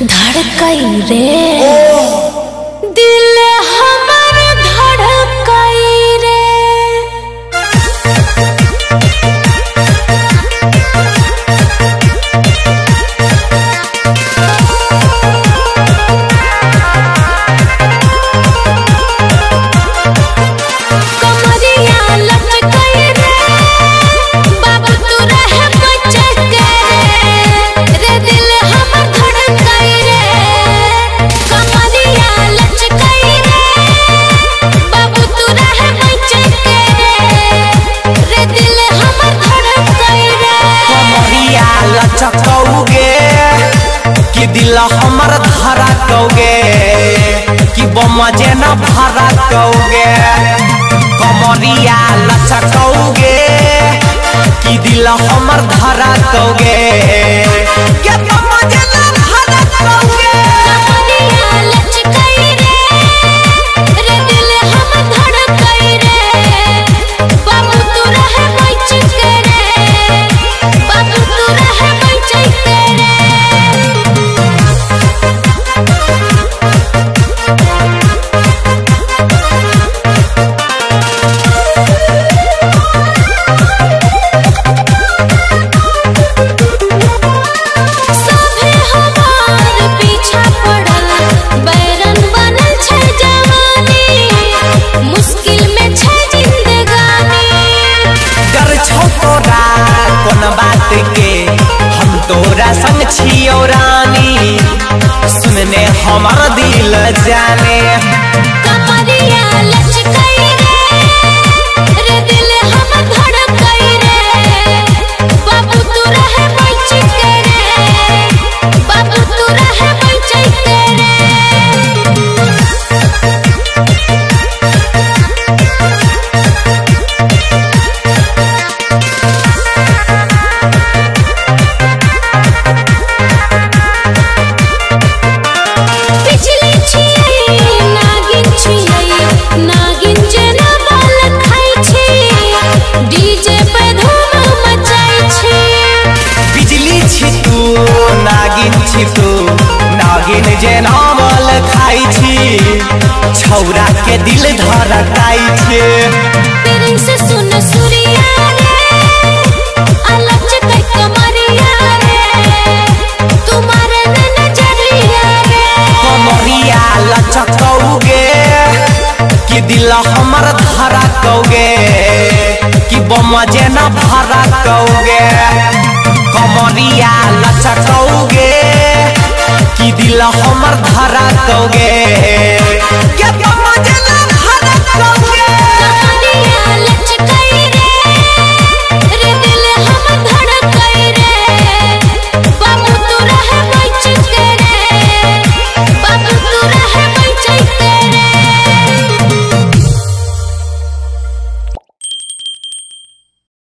धड़कई रे दिल हमर धड़कई रे। कमरिया लचकई रे बाबू तू रहे बचके रे दिल हमर धड़कई रे। कमरिया लचकई रे बाबू तू रहे बचके रे दिल हमर धड़कई रे। कमरिया लचकौगे कि दिल हमर धड़कौगे कि बमजे न भड़कौगे। कमरिया लचकौगे कि दिल हमर धड़कौगे के बमजे न भड़कौगे। कमरिया लचकई रे रे दिल हमर धड़कई रे बाबू तू रहे बचके रे बाबू तू रहे बचके रे। सभे हमार पीछा पड़ल बैरन बनल छै जवानी मुश्किल में छै जिंदगानी। डर छौ तोरा कोन बात के हम तोरा संग छियौ रानी सुनने हमर दिल जाने। कमरिया लचकई रे दिल हमर धड़कई रे बाबू तू रहे बचके रे बाबू तू रहे बचके रे। बिजली छियै नागिन छियै नागिन जेना बाल खाइ छी डीजे पे धूम मचाइ छी। बिजली छी तू नागिन छी तू नागिन जेना बल खाइ छी छौरा के दिल धड़काइ छै। तेरे से सुन सूर्या रे अलग कई कमरिया रे तुम्हारे नजरिया रे। कमरिया लचकौगे कि दिल हमर धड़कौगे कि बमजे न भड़कौगे। कमरिया लचकौगे कि दिल हमर धड़कौगे के